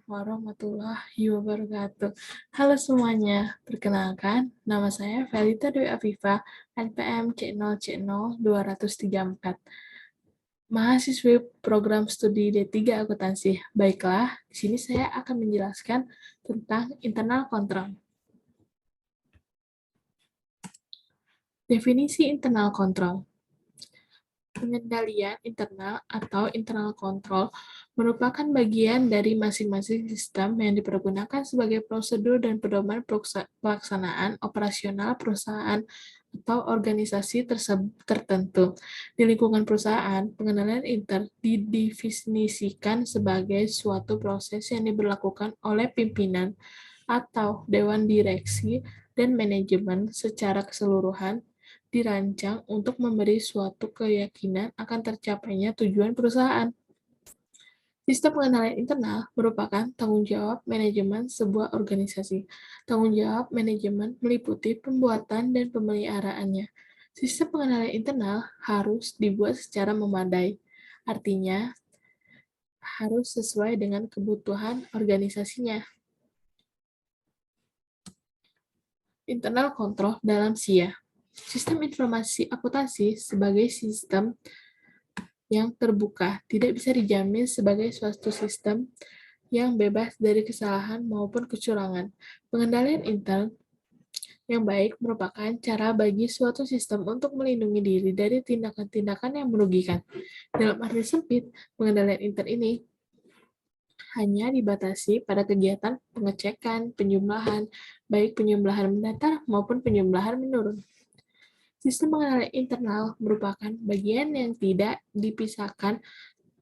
warahmatullahi wabarakatuh. Halo semuanya, perkenalkan, nama saya Felita Dwi Afifa, NPM C0C0234, mahasiswi program studi D3 Akuntansi. Baiklah, di sini saya akan menjelaskan tentang internal control. Definisi internal control. Pengendalian internal atau internal control merupakan bagian dari masing-masing sistem yang dipergunakan sebagai prosedur dan pedoman pelaksanaan operasional perusahaan atau organisasi tertentu. Di lingkungan perusahaan, pengendalian intern didefinisikan sebagai suatu proses yang diberlakukan oleh pimpinan atau dewan direksi dan manajemen secara keseluruhan dirancang untuk memberi suatu keyakinan akan tercapainya tujuan perusahaan. Sistem pengendalian internal merupakan tanggung jawab manajemen sebuah organisasi. Tanggung jawab manajemen meliputi pembuatan dan pemeliharaannya. Sistem pengendalian internal harus dibuat secara memadai. Artinya, harus sesuai dengan kebutuhan organisasinya. Internal control dalam SIA. Sistem informasi akuntansi sebagai sistem yang terbuka tidak bisa dijamin sebagai suatu sistem yang bebas dari kesalahan maupun kecurangan. Pengendalian intern yang baik merupakan cara bagi suatu sistem untuk melindungi diri dari tindakan-tindakan yang merugikan. Dalam arti sempit, pengendalian intern ini hanya dibatasi pada kegiatan pengecekan, penjumlahan, baik penjumlahan mendatar maupun penjumlahan menurun. Sistem pengendalian internal merupakan bagian yang tidak dipisahkan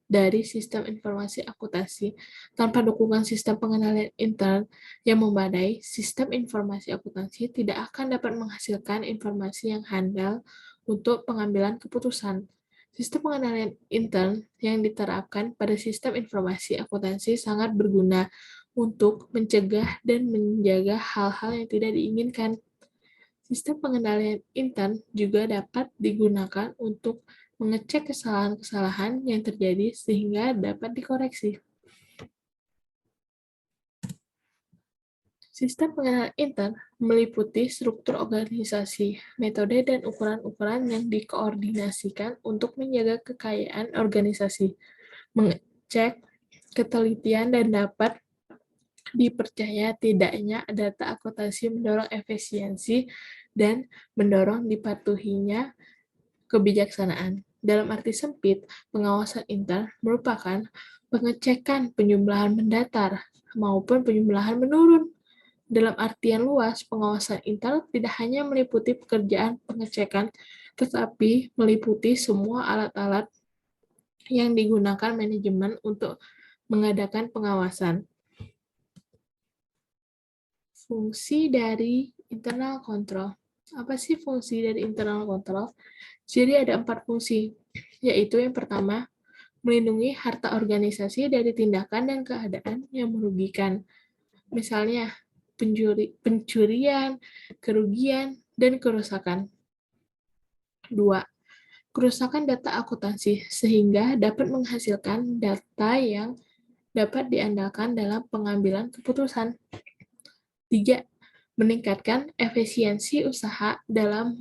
dari sistem informasi akuntansi. Tanpa dukungan sistem pengendalian intern yang memadai, sistem informasi akuntansi tidak akan dapat menghasilkan informasi yang handal untuk pengambilan keputusan. Sistem pengendalian intern yang diterapkan pada sistem informasi akuntansi sangat berguna untuk mencegah dan menjaga hal-hal yang tidak diinginkan. Sistem pengendalian intern juga dapat digunakan untuk mengecek kesalahan-kesalahan yang terjadi sehingga dapat dikoreksi. Sistem pengendalian intern meliputi struktur organisasi, metode, dan ukuran-ukuran yang dikoordinasikan untuk menjaga kekayaan organisasi, mengecek ketelitian, dan dapat dipercaya tidaknya data akuntansi mendorong efisiensi dan mendorong dipatuhinya kebijaksanaan. Dalam arti sempit, pengawasan intern merupakan pengecekan penjumlahan mendatar maupun penjumlahan menurun. Dalam artian luas, pengawasan intern tidak hanya meliputi pekerjaan pengecekan, tetapi meliputi semua alat-alat yang digunakan manajemen untuk mengadakan pengawasan. Fungsi dari internal control. Apa sih fungsi dari internal control? Jadi ada 4 fungsi, yaitu yang pertama, melindungi harta organisasi dari tindakan dan keadaan yang merugikan. Misalnya, pencurian, kerugian, dan kerusakan. 2. Kerusakan data akuntansi, sehingga dapat menghasilkan data yang dapat diandalkan dalam pengambilan keputusan. 3. Meningkatkan efisiensi usaha dalam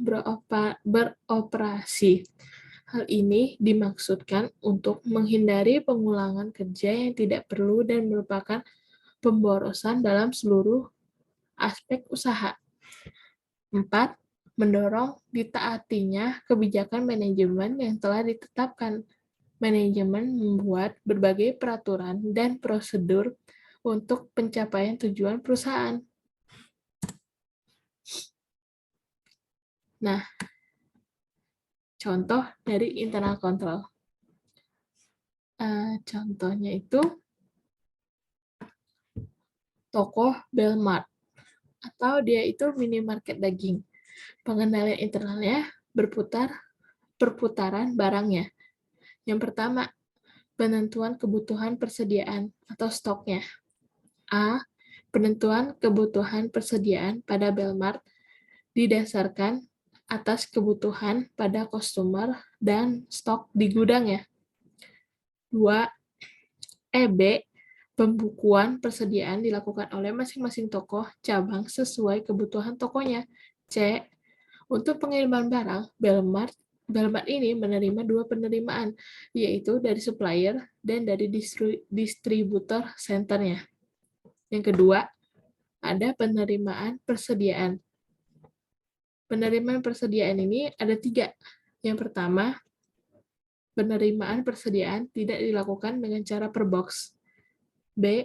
beroperasi. Hal ini dimaksudkan untuk menghindari pengulangan kerja yang tidak perlu dan merupakan pemborosan dalam seluruh aspek usaha. 4. Mendorong ditaatinya kebijakan manajemen yang telah ditetapkan. Manajemen membuat berbagai peraturan dan prosedur untuk pencapaian tujuan perusahaan. Nah, contoh dari internal control. Contohnya itu toko Belmart, atau dia itu minimarket daging. Pengendalian internalnya perputaran barangnya. Yang pertama, penentuan kebutuhan persediaan atau stoknya. A. Penentuan kebutuhan persediaan pada Belmart didasarkan atas kebutuhan pada customer dan stok di gudangnya. 2. B. Pembukuan persediaan dilakukan oleh masing-masing toko cabang sesuai kebutuhan tokonya. C. Untuk pengiriman barang, Belmart ini menerima 2 penerimaan, yaitu dari supplier dan dari distributor senternya. Yang kedua, ada penerimaan persediaan. Penerimaan persediaan ini ada 3. Yang pertama, penerimaan persediaan tidak dilakukan dengan cara per box. B.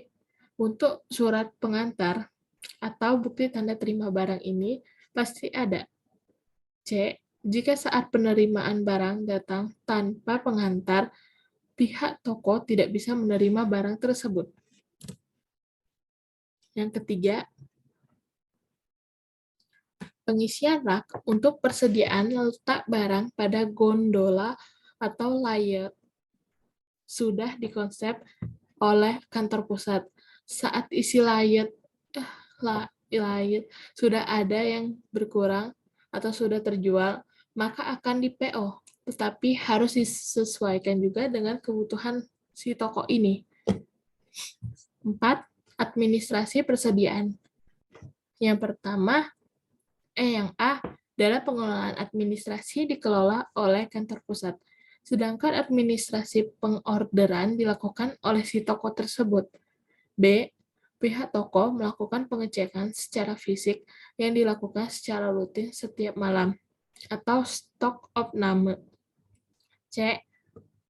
Untuk surat pengantar atau bukti tanda terima barang ini pasti ada. C. Jika saat penerimaan barang datang tanpa pengantar, pihak toko tidak bisa menerima barang tersebut. Yang ketiga, pengisian rak untuk persediaan letak barang pada gondola atau layer sudah dikonsep oleh kantor pusat. Saat isi layer sudah ada yang berkurang atau sudah terjual, maka akan di-PO, tetapi harus disesuaikan juga dengan kebutuhan si toko ini. 4. Administrasi persediaan. Yang pertama, yang A, dalam pengelolaan administrasi dikelola oleh kantor pusat, sedangkan administrasi pengorderan dilakukan oleh si toko tersebut. B. Pihak toko melakukan pengecekan secara fisik yang dilakukan secara rutin setiap malam, atau stok opname. C.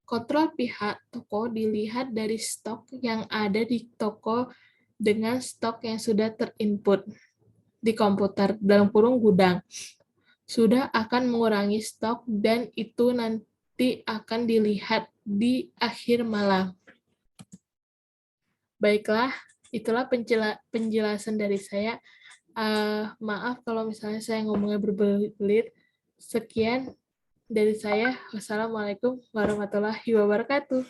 Kontrol pihak toko dilihat dari stok yang ada di toko dengan stok yang sudah terinput di komputer dalam kurung gudang. Sudah akan mengurangi stok dan itu nanti akan dilihat di akhir malam. Baiklah, itulah penjelasan dari saya. Maaf kalau misalnya saya ngomongnya berbelit. Sekian dari saya. Wassalamualaikum warahmatullahi wabarakatuh.